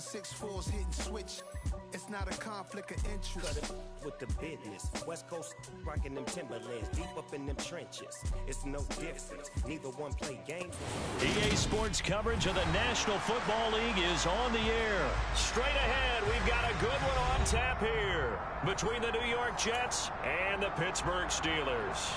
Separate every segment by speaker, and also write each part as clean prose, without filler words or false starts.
Speaker 1: 6'4's hitting switch. It's not a conflict of interest.
Speaker 2: Cut it with the business. West Coast rocking them Timberlands, deep up in them trenches. It's no difference. Neither one play games.
Speaker 3: EA Sports coverage of the National Football League is on the air. Straight ahead, we've got a good one on tap here between the New York Jets and the Pittsburgh Steelers.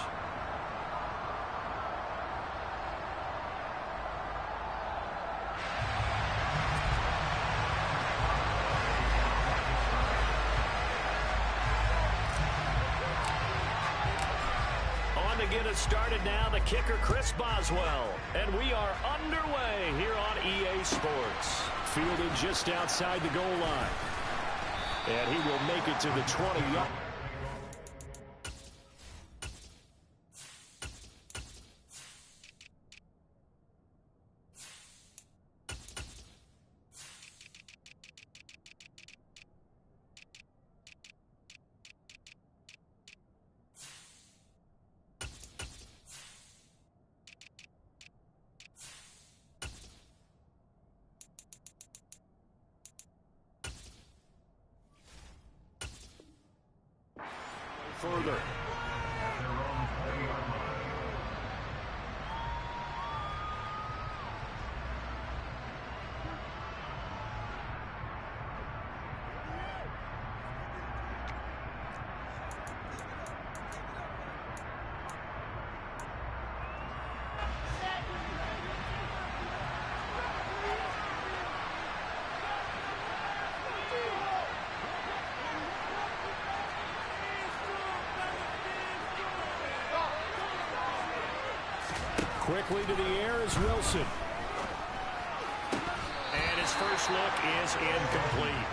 Speaker 3: Get us started now, the kicker Chris Boswell, and we are underway here on EA Sports. Fielded just outside the goal line, and he will make it to the 20-yard. Further. Quickly to the air is Wilson. And his first look is incomplete.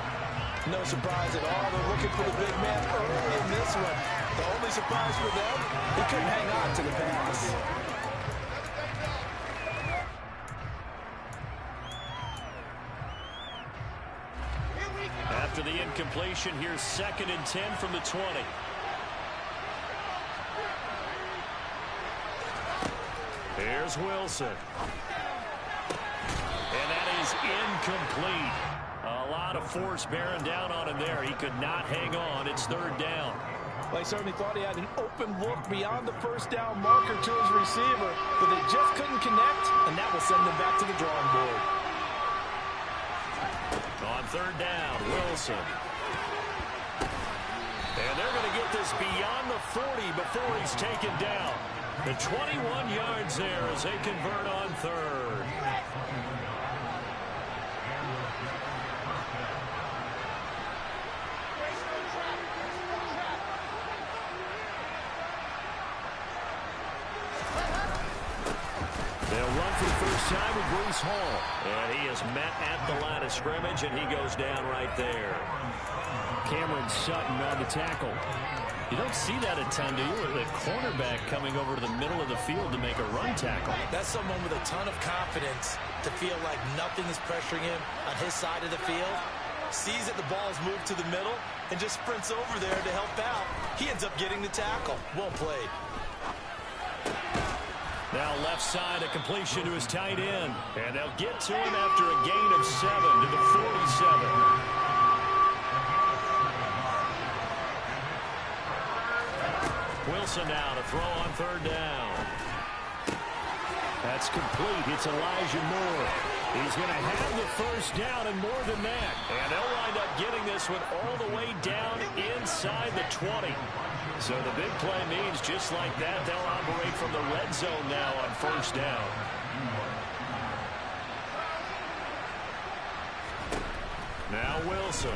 Speaker 4: No surprise at all. They're looking for the big man early in this one. The only surprise for them, he couldn't hang on to the pass.
Speaker 3: After the incompletion, here's 2nd and 10 from the 20. Here's Wilson. And that is incomplete. A lot of force bearing down on him there. He could not hang on. It's 3rd down.
Speaker 4: Well, he certainly thought he had an open look beyond the first down marker to his receiver, but they just couldn't connect, and that will send them back to the drawing board.
Speaker 3: On 3rd down, Wilson. And they're going to get this beyond the 40 before he's taken down. The 21 yards there as they convert on 3rd. They'll run for the first time with Breece Hall. And he is met at the line of scrimmage, and he goes down right there. Cameron Sutton on the tackle. You don't see that a ton, do you? The cornerback coming over to the middle of the field to make a run tackle.
Speaker 5: That's someone with a ton of confidence to feel like nothing is pressuring him on his side of the field. Sees that the ball is moved to the middle and just sprints over there to help out. He ends up getting the tackle. Well played.
Speaker 3: Now left side, a completion to his tight end. And they'll get to him after a gain of 7 to the 47. Wilson now to throw on 3rd down. That's complete. It's Elijah Moore. He's going to have the first down and more than that. And they'll wind up getting this one all the way down inside the 20. So the big play means just like that, they'll operate from the red zone now on 1st down. Now Wilson.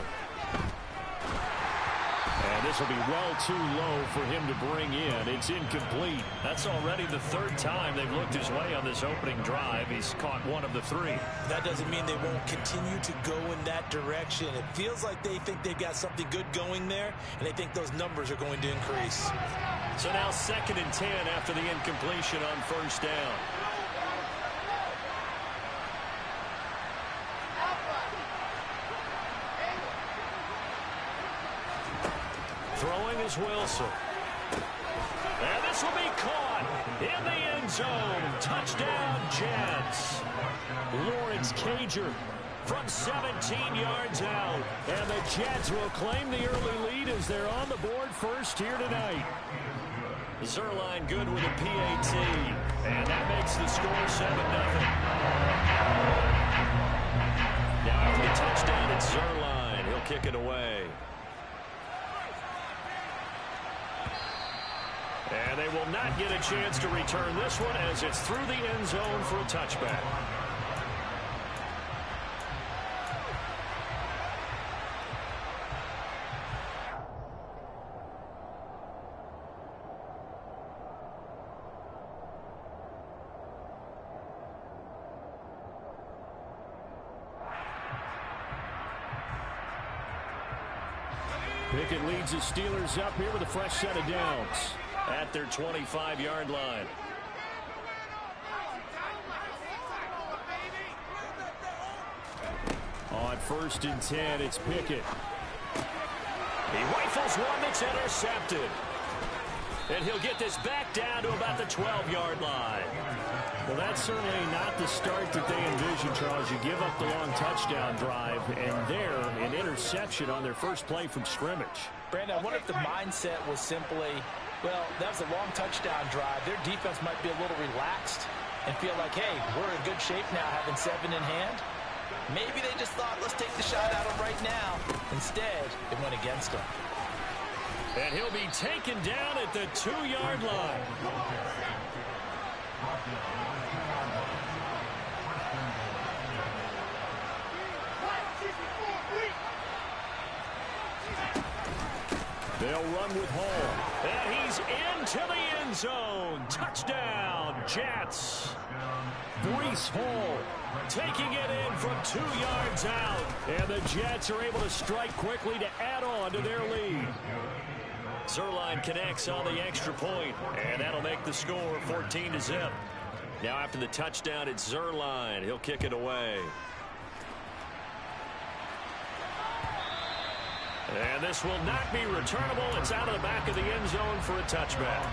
Speaker 3: And this will be well too low for him to bring in. It's incomplete. That's already the 3rd time they've looked his way on this opening drive. He's caught 1 of the 3.
Speaker 5: That doesn't mean they won't continue to go in that direction. It feels like they think they've got something good going there, and they think those numbers are going to increase.
Speaker 3: So now 2nd and 10 after the incompletion on 1st down. Throwing is Wilson. And this will be caught in the end zone. Touchdown, Jets. Lawrence Cager from 17 yards out. And the Jets will claim the early lead as they're on the board first here tonight. Zerline good with a PAT. And that makes the score 7-0. Now after the touchdown, it's Zerline. He'll kick it away. And they will not get a chance to return this one as it's through the end zone for a touchback. Pickett leads the Steelers up here with a fresh set of downs at their 25-yard line. On 1st and 10, it's Pickett. He rifles one that's intercepted. And he'll get this back down to about the 12-yard line. Well, that's certainly not the start that they envisioned, Charles. You give up the long touchdown drive, and there, an interception on their first play from scrimmage.
Speaker 4: Brandon, I wonder if the mindset was simply, well, that was a long touchdown drive. Their defense might be a little relaxed and feel like, hey, we're in good shape now having 7 in hand. Maybe they just thought, let's take the shot at them right now. Instead, it went against them.
Speaker 3: And he'll be taken down at the 2-yard line. They'll run with Hall. And he's into the end zone. Touchdown, Jets. Breece Hall taking it in from 2 yards out. And the Jets are able to strike quickly to add on to their lead. Zerline connects on the extra point, and that'll make the score 14-0. Now after the touchdown, it's Zerline. He'll kick it away. And this will not be returnable. It's out of the back of the end zone for a touchback.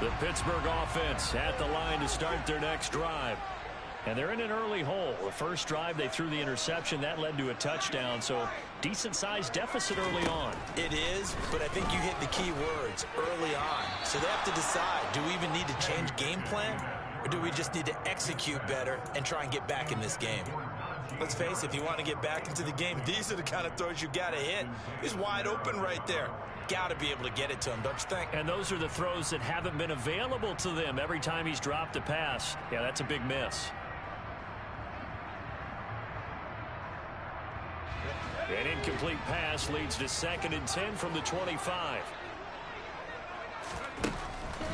Speaker 3: The Pittsburgh offense at the line to start their next drive. And they're in an early hole. The first drive, they threw the interception. That led to a touchdown, so decent-sized deficit early on.
Speaker 5: It is, but I think you hit the key words, early on. So they have to decide, do we even need to change game plan, or do we just need to execute better and try and get back in this game? Let's face it, if you want to get back into the game, these are the kind of throws you got to hit. He's wide open right there. Got to be able to get it to him, don't you think?
Speaker 3: And those are the throws that haven't been available to them every time he's dropped a pass. Yeah, that's a big miss. An incomplete pass leads to 2nd and 10 from the 25.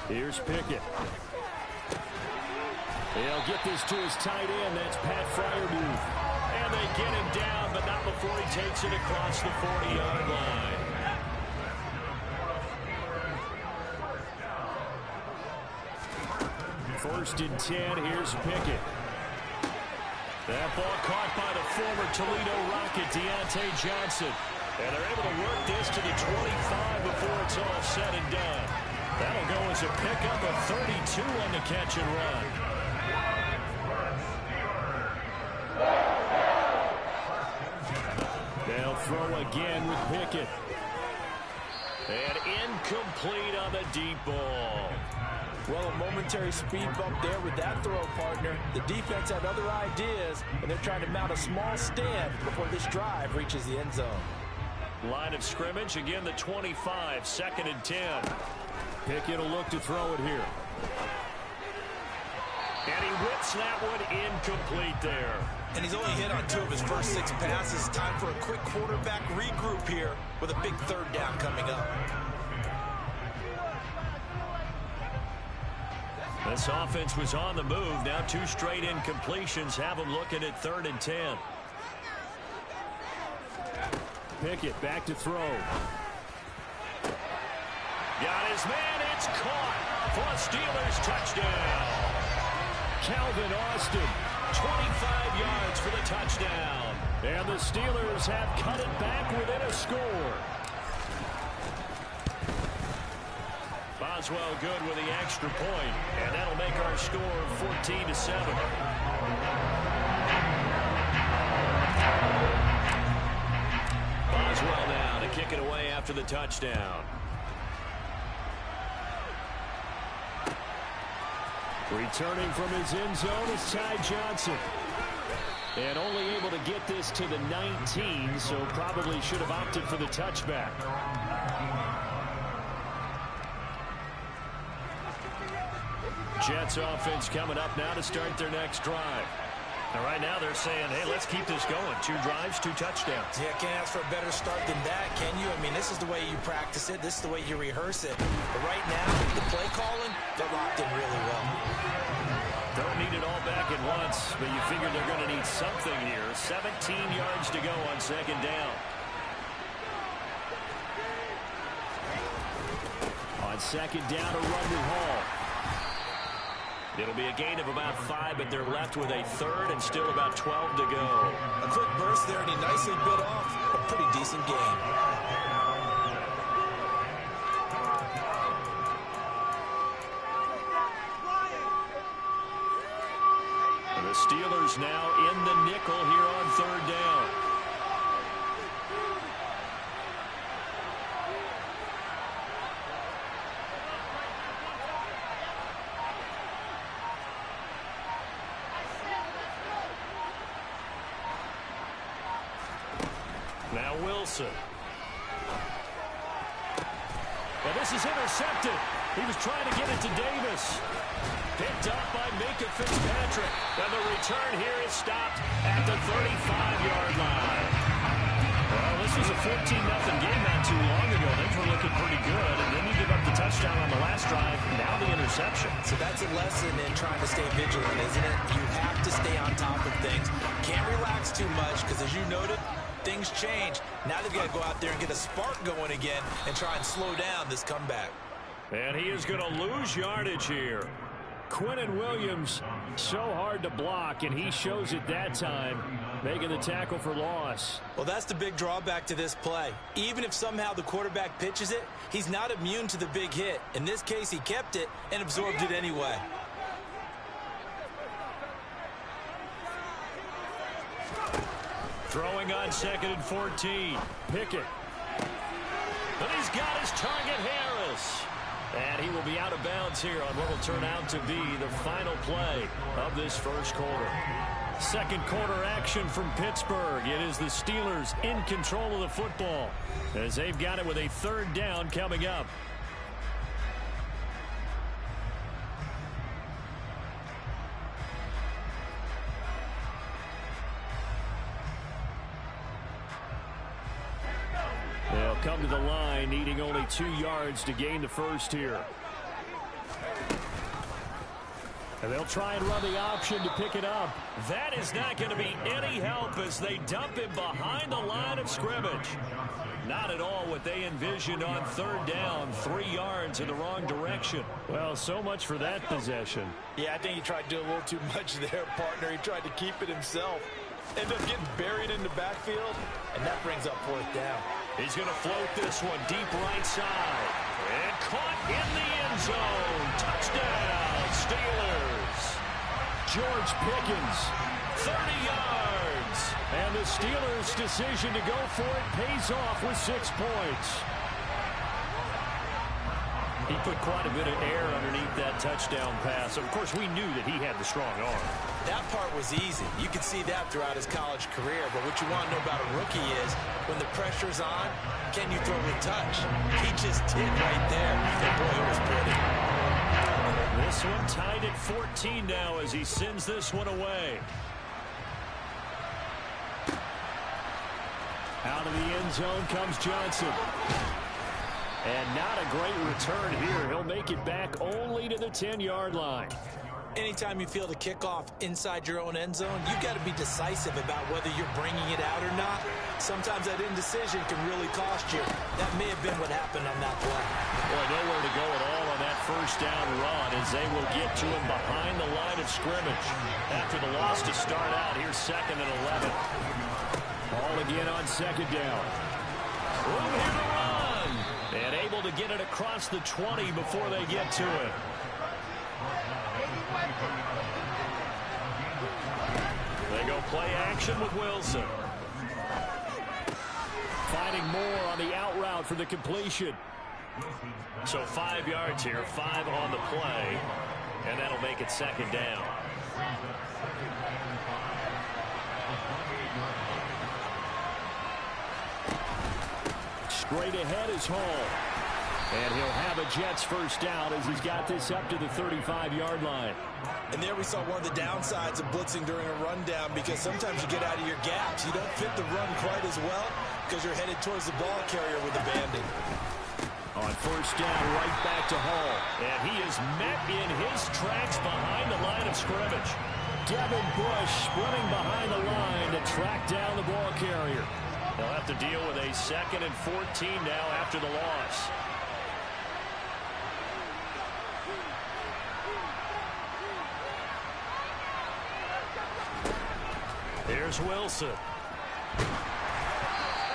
Speaker 3: Here's Pickett. They'll get this to his tight end. That's Pat Freiermuth. And they get him down, but not before he takes it across the 40-yard line. First and 10, here's Pickett. That ball caught by the former Toledo Rocket, Deontay Johnson. And they're able to work this to the 25 before it's all said and done. That'll go as a pickup of 32 on the catch and run. They'll throw again with Pickett. And incomplete on the deep ball.
Speaker 4: Well, a momentary speed bump there with that throw, partner. The defense had other ideas, and they're trying to mount a small stand before this drive reaches the end zone.
Speaker 3: Line of scrimmage, again the 25, 2nd and 10. Pickett will look to throw it here. And he whips that one incomplete there.
Speaker 5: And he's only hit on 2 of his first 6 passes. Time for a quick quarterback regroup here with a big 3rd down coming up.
Speaker 3: This offense was on the move. Now 2 straight incompletions have them looking at 3rd and 10. Pickett back to throw. Got his man. It's caught for a Steelers touchdown. Calvin Austin, 25 yards for the touchdown. And the Steelers have cut it back within a score. Boswell good with the extra point, and that'll make our score 14-7. Boswell now to kick it away after the touchdown. Returning from his end zone is Ty Johnson. And only able to get this to the 19, so probably should have opted for the touchback. Jets offense coming up now to start their next drive. And right now they're saying, hey, let's keep this going. 2 drives, 2 touchdowns.
Speaker 4: Yeah, can't ask for a better start than that, can you? I mean, this is the way you practice it. This is the way you rehearse it. But right now, the play calling, they're locked in really well.
Speaker 3: Don't need it all back at once, but you figure they're going to need something here. 17 yards to go on second down. On second down, a run with Hall. It'll be a gain of about 5, but they're left with a third and still about 12 to go.
Speaker 4: A quick burst there, and he nicely bit off a pretty decent game.
Speaker 3: The Steelers now in the nickel here on third down. Now Wilson. And this is intercepted. He was trying to get it to Davis. Picked up by Minka Fitzpatrick. And the return here is stopped at the 35-yard line. Well, this was a 14-0 game not too long ago. Things were looking pretty good. And then you give up the touchdown on the last drive. Now the interception.
Speaker 4: So that's a lesson in trying to stay vigilant, isn't it? You have to stay on top of things. Can't relax too much because, as you noted, things change. Now they've got to go out there and get a spark going again and try and slow down this comeback.
Speaker 3: And he is going to lose yardage here. Quinnen Williams, so hard to block, and he shows it that time, making the tackle for loss.
Speaker 4: Well, that's the big drawback to this play. Even if somehow the quarterback pitches it, he's not immune to the big hit. In this case, he kept it and absorbed it anyway.
Speaker 3: Throwing on 2nd and 14. Pickett. But he's got his target, Harris. And he will be out of bounds here on what will turn out to be the final play of this first quarter. Second quarter action from Pittsburgh. It is the Steelers in control of the football as they've got it with a third down coming up. They'll come to the line, needing only 2 yards to gain the first here. And they'll try and run the option to pick it up. That is not going to be any help as they dump him behind the line of scrimmage. Not at all what they envisioned on third down. 3 yards in the wrong direction. Well, so much for that possession.
Speaker 4: Yeah, I think he tried to do a little too much there, partner. He tried to keep it himself. Ended up getting buried in the backfield, and that brings up fourth down.
Speaker 3: He's going to float this one deep right side. And caught in the end zone. Touchdown, Steelers. George Pickens, 30 yards. And the Steelers' decision to go for it pays off with 6 points. He put quite a bit of air underneath that touchdown pass. Of course, we knew that he had the strong arm.
Speaker 4: That part was easy. You could see that throughout his college career. But what you want to know about a rookie is when the pressure's on, can you throw with touch? He just did right there. And boy, it was pretty.
Speaker 3: This one tied at 14 now as he sends this one away. Out of the end zone comes Johnson. And not a great return here. He'll make it back only to the 10-yard line.
Speaker 4: Anytime you feel the kickoff inside your own end zone, you've got to be decisive about whether you're bringing it out or not. Sometimes that indecision can really cost you. That may have been what happened on that play.
Speaker 3: Boy, nowhere to go at all on that first down run as they will get to him behind the line of scrimmage. After the loss to start out, here's 2nd and 11. Ball again on 2nd down. Room here to run. And able to get it across the 20 before they get to it. They go play action with Wilson. Finding more on the out route for the completion. So 5 yards here, 5 on the play, and that'll make it 2nd down. Straight ahead is Hall. And he'll have a Jets first down as he's got this up to the 35-yard line.
Speaker 5: And there we saw one of the downsides of blitzing during a rundown, because sometimes you get out of your gaps. You don't fit the run quite as well because you're headed towards the ball carrier with abandon.
Speaker 3: On first down, right back to Hall. And he is met in his tracks behind the line of scrimmage. Devin Bush sprinting behind the line to track down the ball carrier. They'll have to deal with a 2nd and 14 now after the loss. Here's Wilson.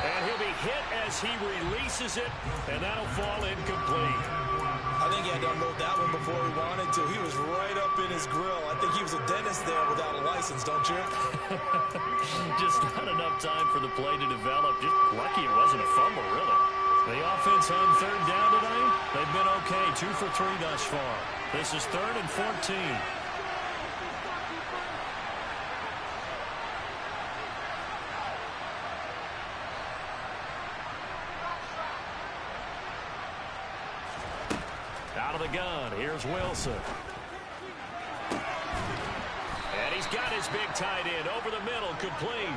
Speaker 3: And he'll be hit as he releases it, and that'll fall incomplete.
Speaker 5: I think he had to unload that one before he wanted to. He was right up in his grill. I think he was a dentist there without a license, don't you?
Speaker 3: Just not enough time for the play to develop. Just lucky it wasn't a fumble, really. The offense on 3rd down tonight, they've been okay. 2 for 3 thus far. This is 3rd and 14. Out of the gun, here's Wilson. And he's got his big tight end over the middle, complete.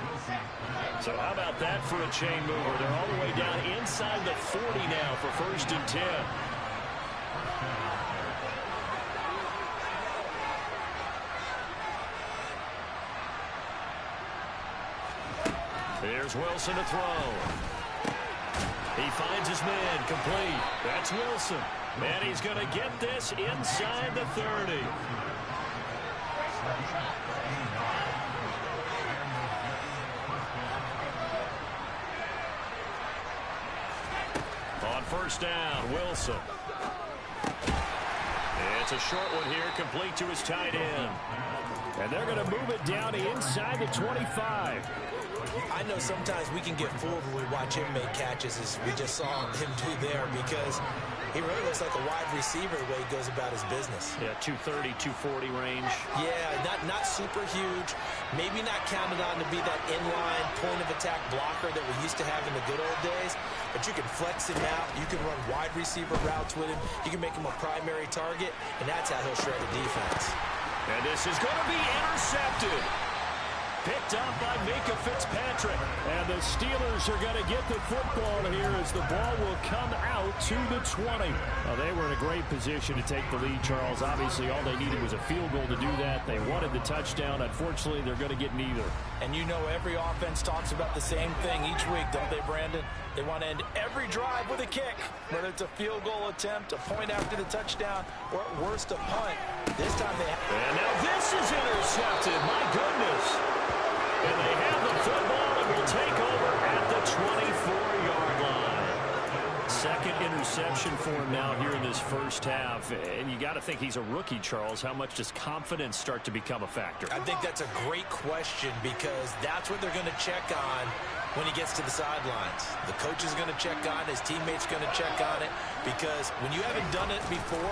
Speaker 3: So how about that for a chain mover? They're all the way down inside the 40 now for 1st and 10. Here's Wilson to throw. He finds his man, complete. That's Wilson. And he's going to get this inside the 30. On first down, Wilson. It's a short one here, complete to his tight end. And they're going to move it down inside the 25.
Speaker 5: I know sometimes we can get fooled when we watch him make catches, as we just saw him do there, because he really looks like a wide receiver the way he goes about his business.
Speaker 3: Yeah, 230, 240 range.
Speaker 5: Yeah, not super huge. Maybe not counted on to be that inline point-of-attack blocker that we used to have in the good old days, but you can flex him out. You can run wide receiver routes with him. You can make him a primary target, and that's how he'll shred the defense.
Speaker 3: And this is going to be intercepted. Picked up by Micah Fitzpatrick. And the Steelers are going to get the football here as the ball will come out to the 20. Well, they were in a great position to take the lead, Charles. Obviously, all they needed was a field goal to do that. They wanted the touchdown. Unfortunately, they're going to get neither.
Speaker 4: And you know every offense talks about the same thing each week, don't they, Brandon? They want to end every drive with a kick, whether it's a field goal attempt, a point after the touchdown, or at worst, a punt. This time they have...
Speaker 3: And now this is intercepted. My goodness. And they have the football and will take over at the 24-yard line. Second interception for him now here in this first half. And you got to think he's a rookie, Charles. How much does confidence start to become a factor?
Speaker 5: I think that's a great question, because that's what they're going to check on when he gets to the sidelines. The coach is going to check on it. His teammates are going to check on it, because when you haven't done it before,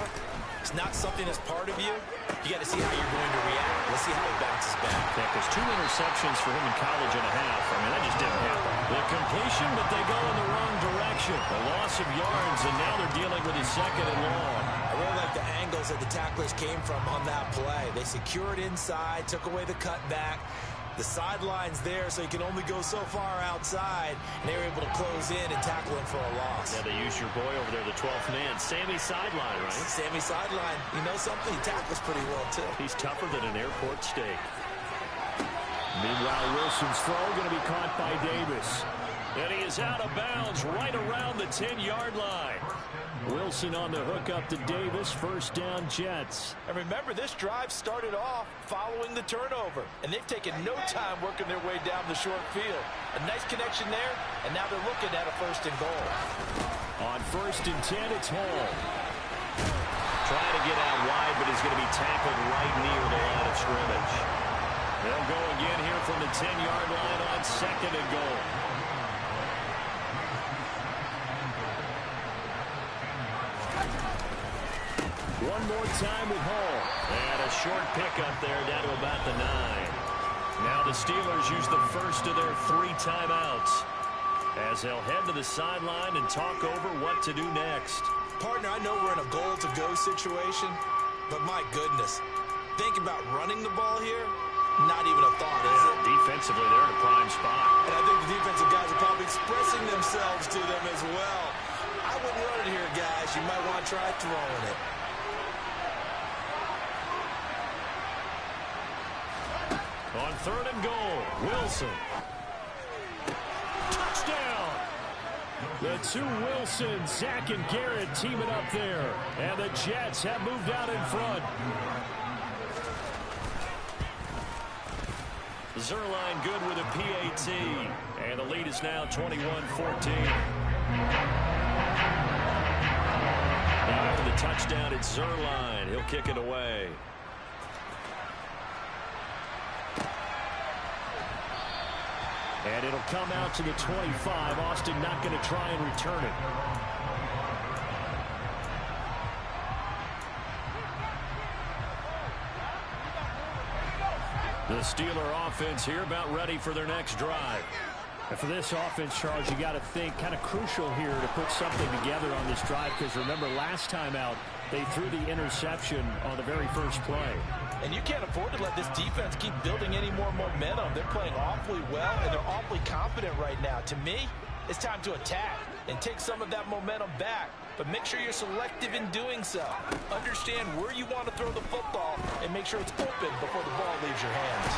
Speaker 5: it's not something that's part of you. You got to see how you're going to react. Let's see how he bounces back.
Speaker 3: Yeah, because 2 interceptions for him in college and a half. I mean, that just didn't happen. The completion, but they go in the wrong direction. A loss of yards, and now they're dealing with a 2nd and long.
Speaker 5: I really like the angles that the tacklers came from on that play. They secured inside, took away the cutback. The sideline's there, so you can only go so far outside, and they were able to close in and tackle him for a loss.
Speaker 3: Yeah, they used your boy over there, the 12th man, Sammy Sideline, right?
Speaker 5: Sammy Sideline. You know something? He tackles pretty well, too.
Speaker 3: He's tougher than an airport steak. Meanwhile, Wilson's throw going to be caught by Davis. And he is out of bounds right around the 10-yard line. Wilson on the hook up to Davis. First down, Jets.
Speaker 4: And remember, this drive started off following the turnover, and they've taken no time working their way down the short field. A nice connection there, and now they're looking at a 1st and goal.
Speaker 3: On 1st and 10, it's Hall. Trying to get out wide, but he's going to be tackled right near the line of scrimmage. They'll go again here from the 10-yard line on 2nd and goal. One more time with Hall. And a short pickup there down to about the 9. Now the Steelers use the first of their 3 timeouts as they'll head to the sideline and talk over what to do next.
Speaker 5: Partner, I know we're in a goal-to-go situation, but my goodness, think about running the ball here. Not even a thought, is it?
Speaker 3: Defensively, they're in a prime spot.
Speaker 5: And I think the defensive guys are probably expressing themselves to them as well. I wouldn't run it here, guys. You might want to try throwing it.
Speaker 3: On 3rd and goal, Wilson. Touchdown! The 2 Wilsons, Zach and Garrett, teaming up there. And the Jets have moved out in front. Zerline good with a PAT. And the lead is now 21-14. Now after the touchdown, it's Zerline. He'll kick it away. And it'll come out to the 25. Austin not going to try and return it. The Steeler offense here about ready for their next drive. And for this offense, Charles, you got to think kind of crucial here to put something together on this drive, because remember last time out they threw the interception on the very first play.
Speaker 4: And you can't afford to let this defense keep building any more momentum. They're playing awfully well, and they're awfully confident right now. To me, it's time to attack and take some of that momentum back. But make sure you're selective in doing so. Understand where you want to throw the football and make sure it's open before the ball leaves your hands.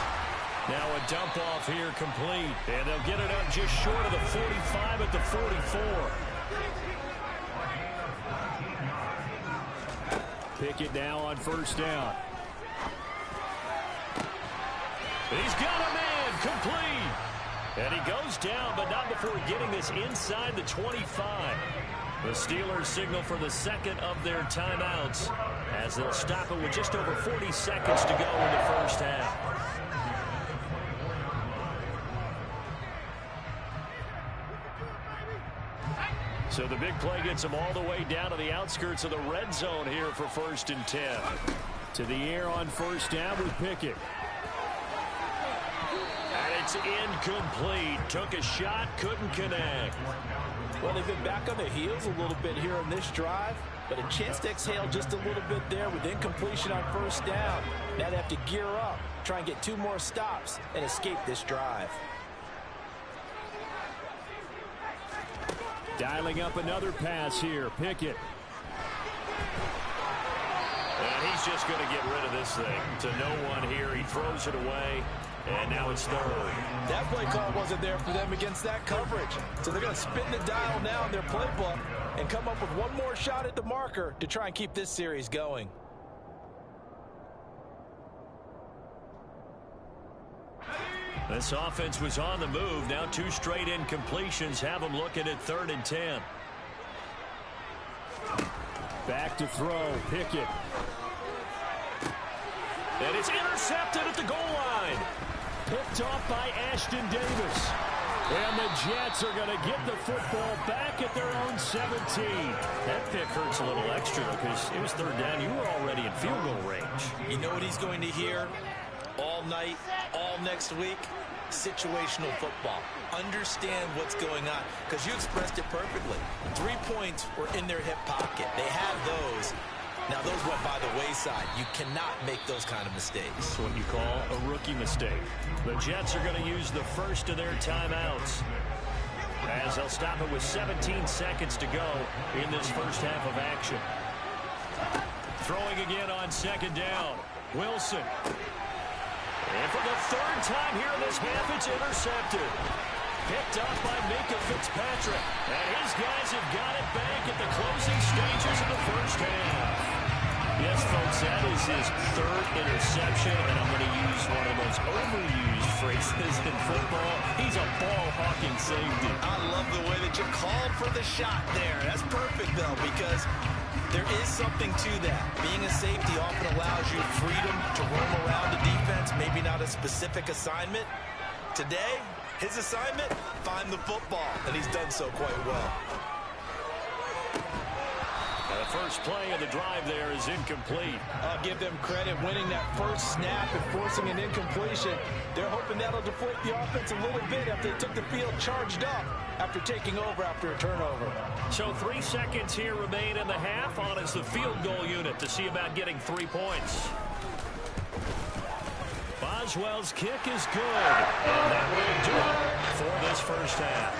Speaker 3: Now a dump off here complete. And they'll get it up just short of the 45 at the 44. Pickett now on 1st down. He's got a man complete. And he goes down, but not before getting this inside the 25. The Steelers signal for the 2nd of their timeouts as they'll stop it with just over 40 seconds to go in the first half. So the big play gets them all the way down to the outskirts of the red zone here for 1st and 10. To the air on 1st down with Pickett. And it's incomplete. Took a shot, couldn't connect.
Speaker 4: Well, they've been back on their heels a little bit here on this drive, but a chance to exhale just a little bit there with incompletion on 1st down. Now they have to gear up, try and get 2 more stops, and escape this drive.
Speaker 3: Dialing up another pass here, Pickett. And he's just going to get rid of this thing to no one here. He throws it away. And now it's 3rd.
Speaker 4: That play call wasn't there for them against that coverage. So they're going to spin the dial now in their playbook and come up with one more shot at the marker to try and keep this series going.
Speaker 3: This offense was on the move. Now 2 straight incompletions have them looking at 3rd and 10. Back to throw, Pickett. And it's intercepted at the goal line. Picked off by Ashton Davis. And the Jets are going to get the football back at their own 17. That pick hurts a little extra because it was 3rd down. You were already in field goal range.
Speaker 5: You know what he's going to hear all night, all next week? Situational football. Understand what's going on, because you expressed it perfectly. 3 points were in their hip pocket. They have those. Now, those went by the wayside. You cannot make those kind of mistakes.
Speaker 3: That's what you call a rookie mistake. The Jets are going to use the first of their timeouts as they'll stop it with 17 seconds to go in this first half of action. Throwing again on 2nd down. Wilson. And for the 3rd time here in this half, it's intercepted. picked up by Minka Fitzpatrick. And his guys have got it back at the closing stages of the first half. Yes, folks, that is his third interception, and I'm going to use one of the most overused phrases in football. He's a ball-hawking safety.
Speaker 5: I love the way that you called for the shot there. That's perfect, though, because there is something to that. Being a safety often allows you freedom to roam around the defense, maybe not a specific assignment. Today, his assignment, find the football, and he's done so quite well.
Speaker 3: The first play of the drive there is incomplete.
Speaker 4: I'll give them credit winning that first snap and forcing an incompletion. They're hoping that'll deflate the offense a little bit after they took the field charged up after taking over after a turnover.
Speaker 3: So 3 seconds here remain in the half. On is the field goal unit to see about getting 3 points. Boswell's kick is good, and that will do it for this first half.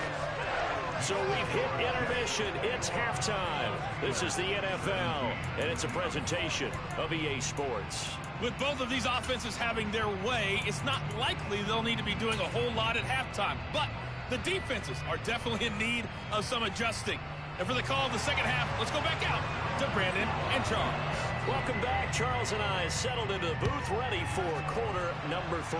Speaker 3: So we've hit intermission. It's halftime. This is the NFL, and it's a presentation of EA Sports.
Speaker 6: With both of these offenses having their way, it's not likely they'll need to be doing a whole lot at halftime. But the defenses are definitely in need of some adjusting. And for the call of the second half, let's go back out to Brandon and Charles.
Speaker 3: Welcome back. Charles and I settled into the booth, ready for quarter number 3.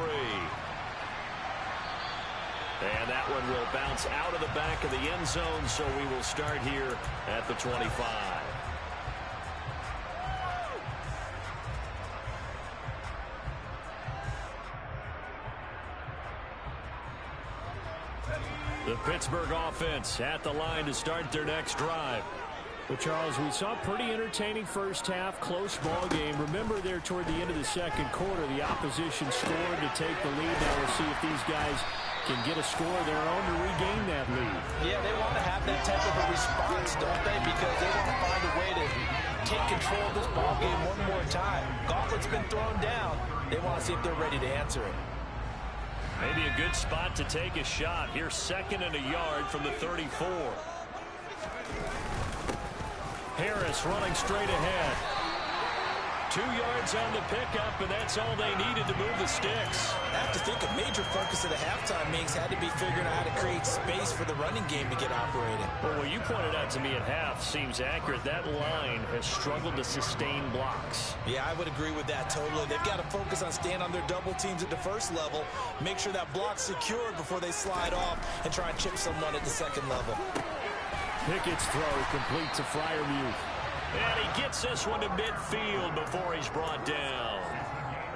Speaker 3: And that one will bounce out of the back of the end zone, so we will start here at the 25. The Pittsburgh offense at the line to start their next drive.
Speaker 7: Well, Charles, we saw a pretty entertaining first half, close ball game. Remember there toward the end of the second quarter, the opposition scored to take the lead. Now we'll see if these guys can get a score of their own to regain that lead.
Speaker 4: Yeah, they want to have that type of a response, don't they? Because they want to find a way to take control of this ball game one more time. Gauntlet's been thrown down. They want to see if they're ready to answer it.
Speaker 3: Maybe a good spot to take a shot. Here's 2nd and a yard from the 34. Harris running straight ahead. 2 yards on the pickup, and that's all they needed to move the sticks.
Speaker 5: I have to think a major focus of the halftime meetings had to be figuring out how to create space for the running game to get operating.
Speaker 3: Well, what you pointed out to me at half seems accurate. That line has struggled to sustain blocks.
Speaker 5: Yeah, I would agree with that totally. They've got to focus on staying on their double teams at the first level, make sure that block's secured before they slide off and try and chip someone at the second level.
Speaker 3: Pickett's throw complete to Freiermuth. And he gets this one to midfield before he's brought down.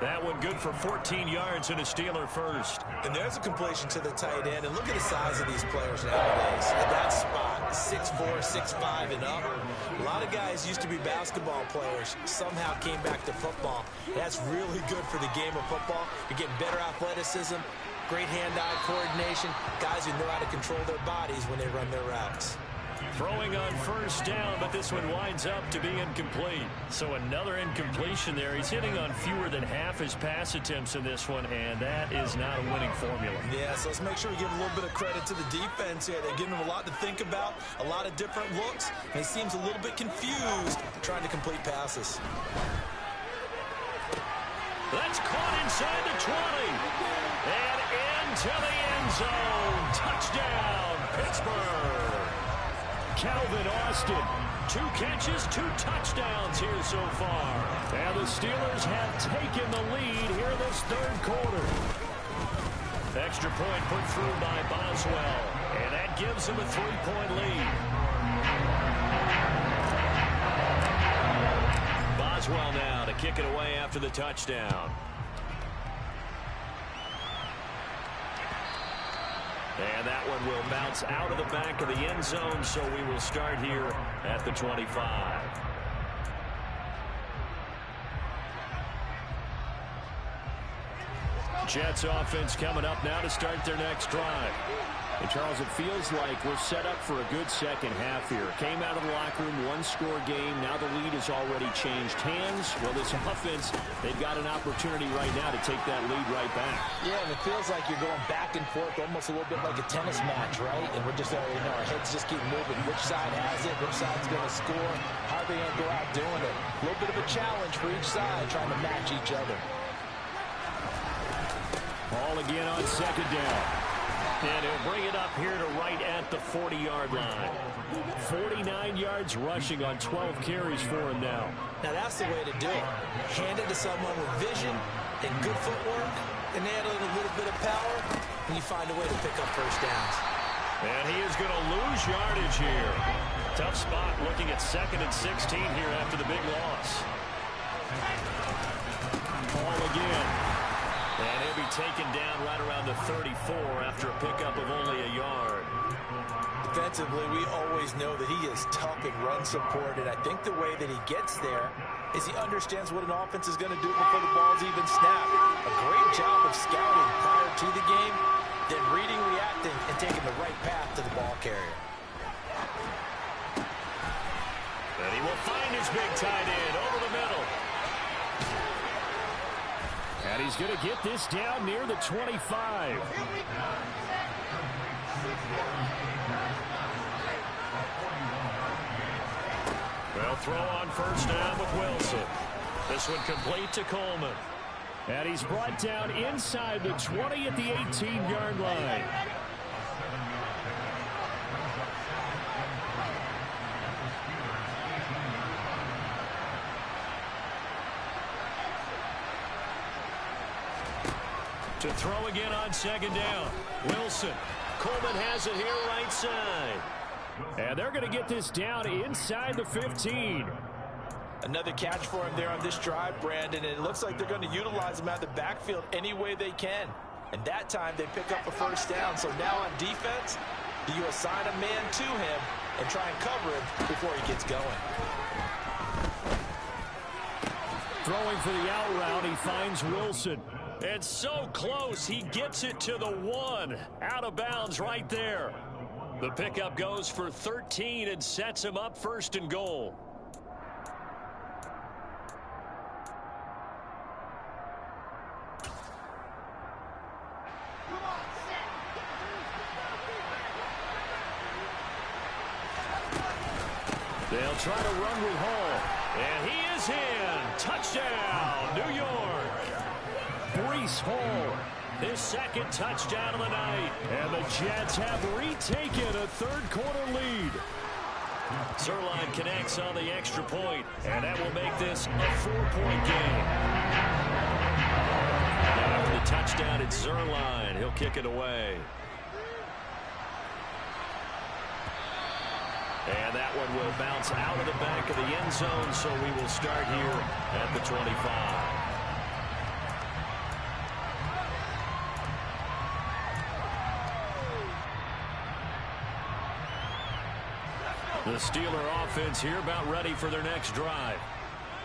Speaker 3: That one good for 14 yards and a Steeler first.
Speaker 5: And there's a completion to the tight end. And look at the size of these players nowadays. At that spot, 6'4", 6'5", and up. A lot of guys used to be basketball players, somehow came back to football. That's really good for the game of football. You're getting better athleticism, great hand-eye coordination, guys who know how to control their bodies when they run their routes.
Speaker 3: Throwing on first down, but this one winds up to be incomplete. So another incompletion there. He's hitting on fewer than half his pass attempts in this one, and that is not a winning formula.
Speaker 5: Yeah, so let's make sure we give a little bit of credit to the defense here. They're giving him a lot to think about, a lot of different looks, and he seems a little bit confused trying to complete passes.
Speaker 3: That's caught inside the 20. And into the end zone. Touchdown, Pittsburgh. Calvin Austin, 2 catches, 2 touchdowns here so far. And the Steelers have taken the lead here in this third quarter. Extra point put through by Boswell, and that gives him a 3-point lead. Boswell now to kick it away after the touchdown. And that one will bounce out of the back of the end zone, so we will start here at the 25. Jets offense coming up now to start their next drive.
Speaker 7: And Charles, it feels like we're set up for a good second half here. Came out of the locker room, 1-score game. Now the lead has already changed hands. Well, this offense, they've got an opportunity right now to take that lead right back.
Speaker 4: Yeah, and it feels like you're going back and forth, almost a little bit like a tennis match, right? And we're just, our heads just keep moving. Which side has it? Which side's going to score? How are they going to go out doing it? A little bit of a challenge for each side, trying to match each other.
Speaker 3: Ball again on second down. And he'll bring it up here to right at the 40-yard line. 49 yards rushing on 12 carries for him now.
Speaker 5: Now that's the way to do it. Hand it to someone with vision and good footwork, and add a little bit of power, and you find a way to pick up first downs.
Speaker 3: And he is going to lose yardage here. Tough spot looking at 2nd and 16 here after the big loss. Ball again. And he'll be taken down right around the 34 after a pickup of only a yard.
Speaker 5: Defensively, we always know that he is tough in run support, and I think the way that he gets there is he understands what an offense is going to do before the ball's even snapped. A great job of scouting prior to the game, then reading, reacting, and taking the right path to the ball carrier.
Speaker 3: And he will find his big tight end over the middle. And he's going to get this down near the 25. They'll throw on first down with Wilson. This one complete to Coleman. And he's brought down inside the 20 at the 18-yard line. To throw again on 2nd down. Wilson. Coleman has it here right side. And they're going to get this down inside the 15.
Speaker 5: Another catch for him there on this drive, Brandon, and it looks like they're going to utilize him out of the backfield any way they can. And that time they pick up a first down. So now on defense, do you assign a man to him and try and cover him before he gets going?
Speaker 3: Throwing for the out route, he finds Wilson. And so close, he gets it to the 1. Out of bounds right there. The pickup goes for 13 and sets him up 1st and goal. They'll try to run with Hall. And he is in. Touchdown, New York. Breece Hall, his 2nd touchdown of the night. And the Jets have retaken a 3rd-quarter lead. Zerline connects on the extra point, and that will make this a 4-point game. Now after the touchdown, it's Zerline. He'll kick it away. And that one will bounce out of the back of the end zone, so we will start here at the 25. The Steeler offense here about ready for their next drive.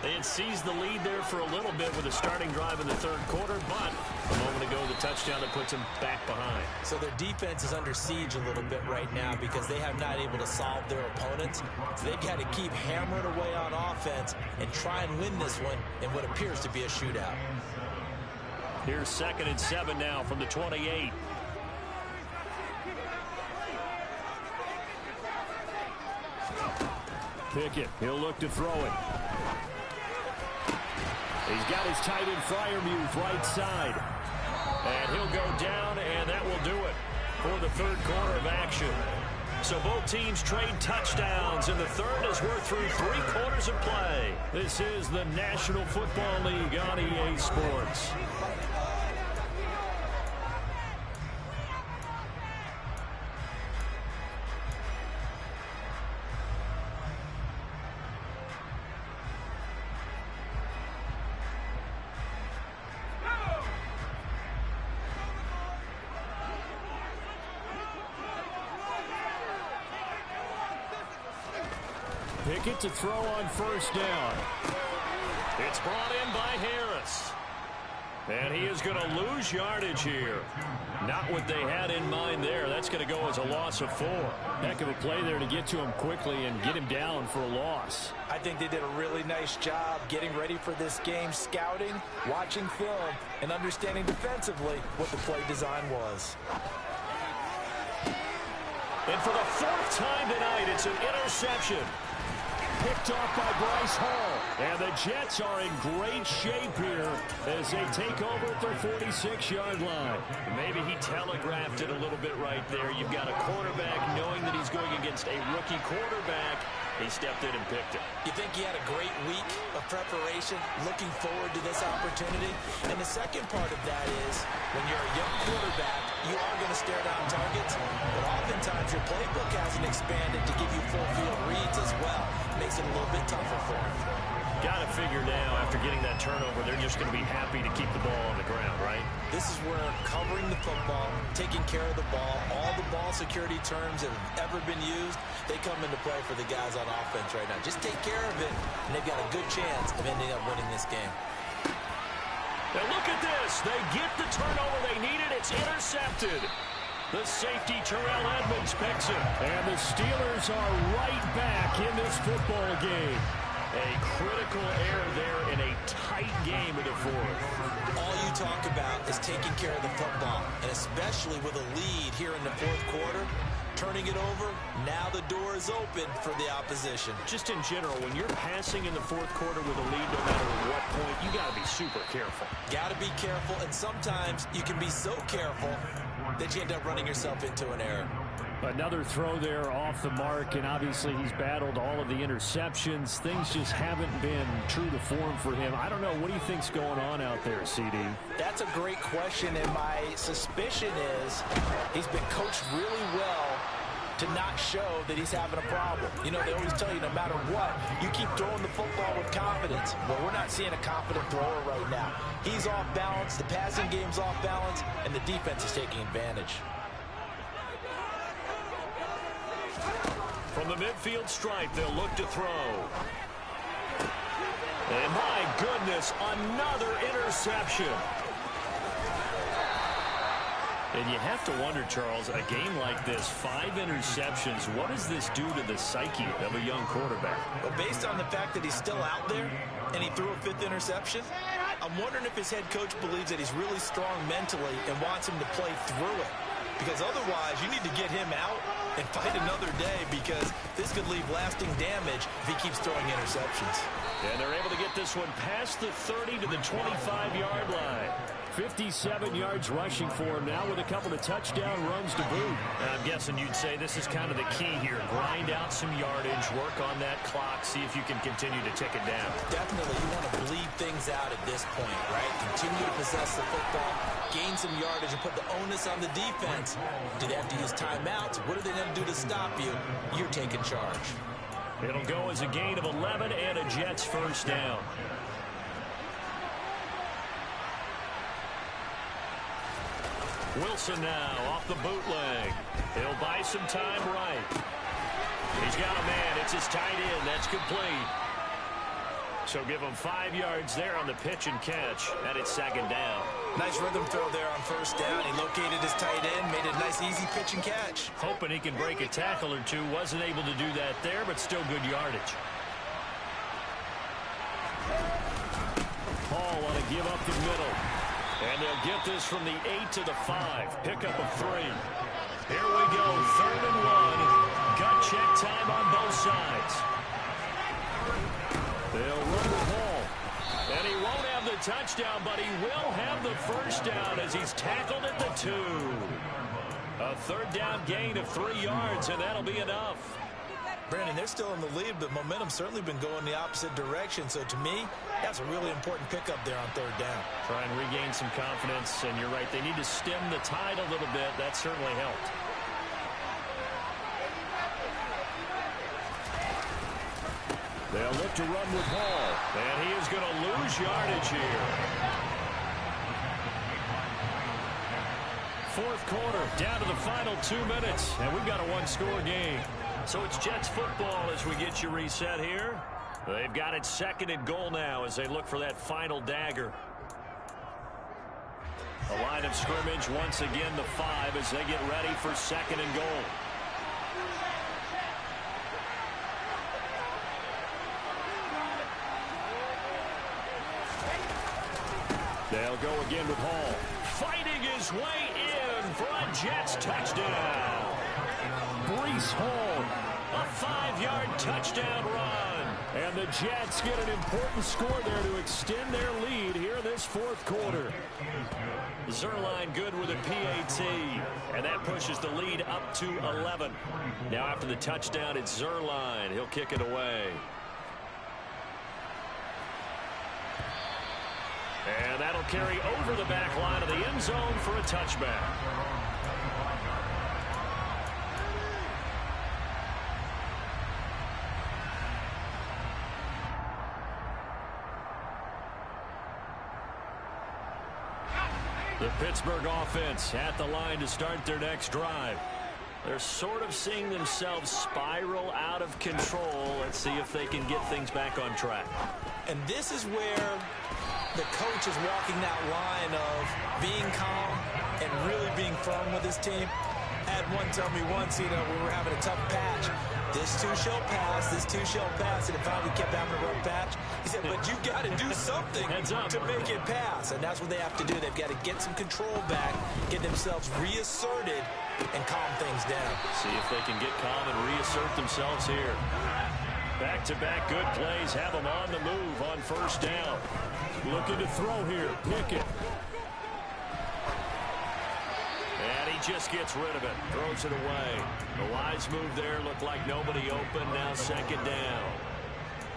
Speaker 3: They had seized the lead there for a little bit with a starting drive in the 3rd quarter, but a moment ago the touchdown that puts them back behind.
Speaker 5: So their defense is under siege a little bit right now because they have not able to solve their opponents. So they've got to keep hammering away on offense and try and win this one in what appears to be a shootout.
Speaker 3: Here's 2nd and 7 now from the 28. Pickett, he'll look to throw it. He's got his tight end Freiermuth right side. And he'll go down, and that will do it for the 3rd quarter of action. So both teams trade touchdowns, and the 3rd as we're through 3 quarters of play. This is the National Football League on EA Sports. Pickett to throw on first down. It's brought in by Harris. And he is going to lose yardage here. Not what they had in mind there. That's going to go as a loss of 4. Heck of a play there to get to him quickly and get him down for a loss.
Speaker 5: I think they did a really nice job getting ready for this game, scouting, watching film, and understanding defensively what the play design was.
Speaker 3: And for the 4th time tonight, it's an interception. Picked off by Bryce Hall. And the Jets are in great shape here as they take over at their 46-yard line.
Speaker 7: Maybe he telegraphed it a little bit right there. You've got a quarterback knowing that he's going against a rookie quarterback. He stepped in and picked it.
Speaker 5: You think he had a great week of preparation, looking forward to this opportunity? And the second part of that is, when you're a young quarterback, you are going to stare down targets, but oftentimes your playbook hasn't expanded to give you full field reads as well. Makes it a little bit tougher for him.
Speaker 7: Got to figure now, after getting that turnover, they're just going to be happy to keep the ball on the ground, right?
Speaker 5: This is where covering the football, taking care of the ball, all the ball security terms that have ever been used, they come into play for the guys on offense right now. Just take care of it, and they've got a good chance of ending up winning this game.
Speaker 3: Now look at this. They get the turnover they needed. It's intercepted. The safety, Terrell Edmonds, picks it. And the Steelers are right back in this football game.
Speaker 7: A critical error there in a tight game in the fourth.
Speaker 5: All you talk about is taking care of the football, and especially with a lead here in the fourth quarter, turning it over, now the door is open for the opposition.
Speaker 7: Just in general, when you're passing in the fourth quarter with a lead, no matter what point, you got to be super careful.
Speaker 5: Got to be careful, and sometimes you can be so careful that you end up running yourself into an error.
Speaker 3: Another throw there off the mark, and obviously he's battled all of the interceptions. Things just haven't been true to form for him. I don't know. What do you think's going on out there, CD?
Speaker 4: That's a great question, and my suspicion is he's been coached really well to not show that he's having a problem. You know, they always tell you no matter what, you keep throwing the football with confidence. Well, we're not seeing a confident thrower right now. He's off balance, the passing game's off balance, and the defense is taking advantage.
Speaker 3: From the midfield stripe, they'll look to throw. And my goodness, another interception. And you have to wonder, Charles, a game like this, 5 interceptions, what does this do to the psyche of a young quarterback?
Speaker 5: Well, based on the fact that he's still out there and he threw a 5th interception, I'm wondering if his head coach believes that he's really strong mentally and wants him to play through it. Because otherwise, you need to get him out and fight another day, because this could leave lasting damage if he keeps throwing interceptions.
Speaker 3: And they're able to get this one past the 30 to the 25-yard line. 57 yards rushing for him now with a couple of touchdown runs to boot.
Speaker 7: I'm guessing you'd say this is kind of the key here. Grind out some yardage, work on that clock, see if you can continue to tick it down.
Speaker 5: Definitely, you want to bleed things out at this point, right? Continue to possess the football, gain some yardage, and put the onus on the defense. Do they have to use timeouts? What are they going to do to stop you? You're taking charge.
Speaker 3: It'll go as a gain of 11 and a Jets first down. Wilson now off the bootleg. He'll buy some time right. He's got a man. It's his tight end. That's complete. So give him 5 yards there on the pitch and catch. And it's second down.
Speaker 5: Nice rhythm throw there on first down. He located his tight end, made a nice easy pitch and catch.
Speaker 3: Hoping he can break a tackle or two. Wasn't able to do that there, but still good yardage. Hall want to give up the middle. And they'll get this from the 8 to the 5. Pickup of 3. Here we go. 3rd and 1. Gut check time on both sides. They'll run the ball. And he won't have the touchdown, but he will have the first down as he's tackled at the 2. A 3rd down gain of 3 yards, and that'll be enough.
Speaker 5: Brandon, they're still in the lead, but momentum's certainly been going the opposite direction. So to me, that's a really important pickup there on 3rd down.
Speaker 3: Try and regain some confidence, and you're right, they need to stem the tide a little bit. That certainly helped. They'll look to run with Hall, and he is going to lose yardage here. 4th quarter, down to the final 2 minutes, and we've got a 1-score game. So it's Jets football as we get you reset here. They've got it 2nd and goal now as they look for that final dagger. The line of scrimmage once again the 5 as they get ready for 2nd and goal. They'll go again with Hall. Fighting his way in for a Jets touchdown. Breece Hall A 5-yard touchdown run.
Speaker 7: And the Jets get an important score there to extend their lead here in this fourth quarter.
Speaker 3: Zerline good with a PAT, and that pushes the lead up to 11. Now after the touchdown, it's Zerline. He'll kick it away. And that'll carry over the back line of the end zone for a touchback. The Pittsburgh offense at the line to start their next drive. They're sort of seeing themselves spiral out of control. Let's see if they can get things back on track.
Speaker 5: And this is where the coach is walking that line of being calm and really being firm with his team. I had one tell me once, we were having a tough patch. This too shall pass, this too shall pass, and it finally kept having a rough patch. He said, but you got to do something to make it pass, and that's what they have to do. They've got to get some control back, get themselves reasserted, and calm things down.
Speaker 3: See if they can get calm and reassert themselves here. Back-to-back good plays have them on the move on first down.
Speaker 7: Looking to throw here, Pickett.
Speaker 3: And he just gets rid of it, throws it away. The wise move there, looked like nobody open, now second down.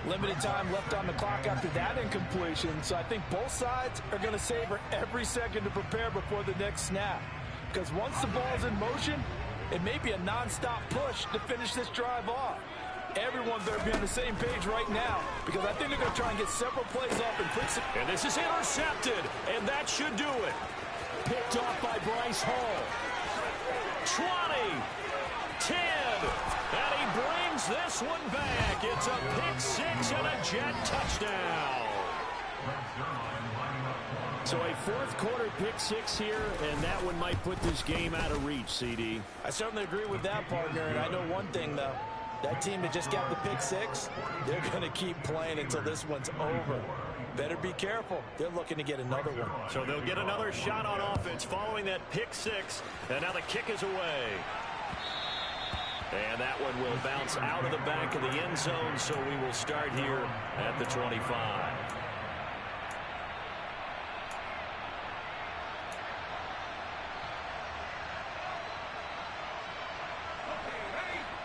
Speaker 4: Limited time left on the clock after that incompletion, so I think both sides are going to savor every second to prepare before the next snap. Because once the ball's in motion, it may be a non-stop push to finish this drive off. Everyone better be on the same page right now, because I think they're going to try and get several plays off and put some...
Speaker 3: And this is intercepted, and that should do it.
Speaker 7: Picked off by Bryce Hall.
Speaker 3: 20, 10, and he brings this one back. It's a pick-6 and a Jet touchdown.
Speaker 7: So a fourth quarter pick-6 here, and that one might put this game out of reach, CD.
Speaker 4: I certainly agree with that, partner, and I know one thing, though. That team that just got the pick-6, they're going to keep playing until this one's over. Better be careful. They're looking to get another one.
Speaker 3: So they'll get another shot on offense following that pick-6, and now the kick is away. And that one will bounce out of the back of the end zone, so we will start here at the 25.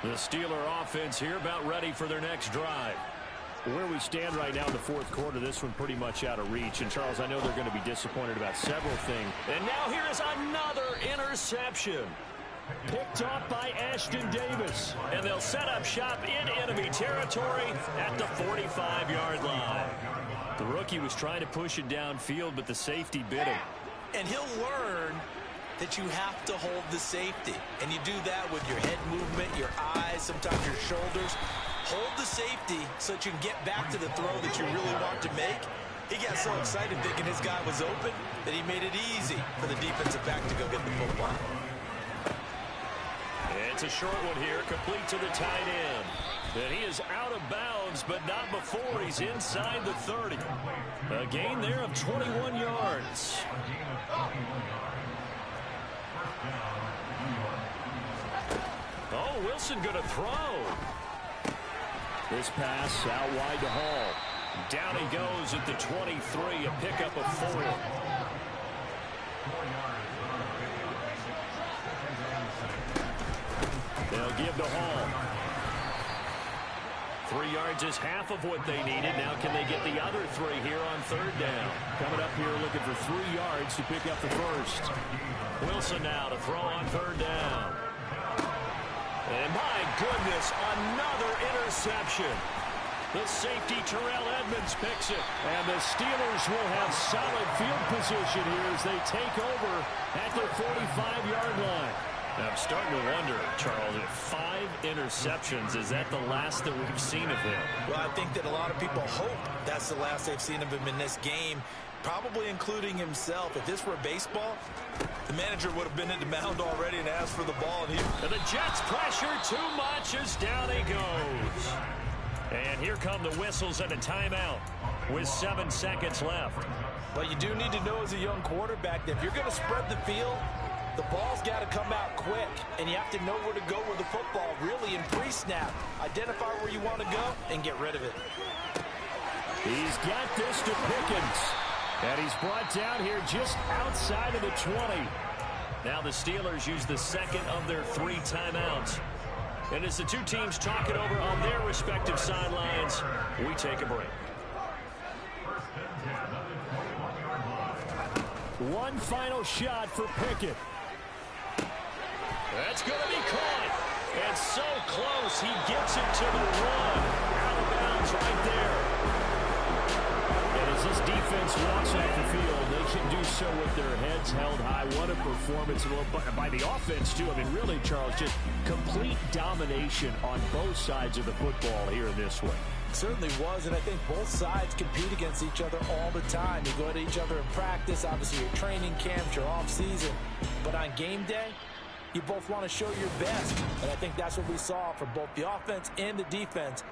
Speaker 3: The Steeler offense here about ready for their next drive.
Speaker 7: Where we stand right now in the fourth quarter, this one pretty much out of reach. And, Charles, I know they're going to be disappointed about several things.
Speaker 3: And now here is another interception.
Speaker 7: Picked off by Ashton Davis.
Speaker 3: And they'll set up shop in enemy territory at the 45-yard line. The rookie was trying to push it downfield, but the safety bit him.
Speaker 5: And he'll learn that you have to hold the safety. And you do that with your head movement, your eyes, sometimes your shoulders. Hold the safety so that you can get back to the throw that you really want to make. He got so excited thinking his guy was open that he made it easy for the defensive back to go get the football.
Speaker 3: It's a short one here, complete to the tight end. And he is out of bounds, but not before he's inside the 30. A gain there of 21 yards. Oh, Wilson going to throw.
Speaker 7: This pass out wide to Hall.
Speaker 3: Down he goes at the 23, a pickup of 4. They'll give to Hall. 3 yards is half of what they needed. Now can they get the other 3 here on third down?
Speaker 7: Coming up here looking for 3 yards to pick up the first.
Speaker 3: Wilson now to throw on third down. And my goodness, another interception. The safety, Terrell Edmonds, picks it.
Speaker 7: And the Steelers will have solid field position here as they take over at their 45-yard line.
Speaker 3: Now, I'm starting to wonder, Charles, if 5 interceptions, is that the last that we've seen of him?
Speaker 5: Well, I think that a lot of people hope that's the last they've seen of him in this game, probably including himself. If this were baseball, the manager would have been in the mound already and asked for the ball.
Speaker 3: And the Jets pressure too much as down he goes. And here come the whistles and a timeout with 7 seconds left.
Speaker 4: But you do need to know as a young quarterback that if you're going to spread the field, The ball's got to come out quick, and you have to know where to go with the football, really in pre-snap. Identify where you want to go and get rid of it.
Speaker 3: He's got this to Pickens. And he's brought down here just outside of the 20. Now the Steelers use the second of their 3 timeouts. And as the two teams talk it over on their respective sidelines, we take a break. One final shot for Pickett. That's going to be caught. And so close, he gets it to the 1. Out of bounds right there. And as this defense walks off the field, they can do so with their heads held high. What a performance by the offense, too. I mean, really, Charles, just complete domination on both sides of the football here in this one.
Speaker 4: Certainly was, and I think both sides compete against each other all the time. You go at each other in practice, obviously your training camps, your off-season. But on game day, you both want to show your best. And I think that's what we saw from both the offense and the defense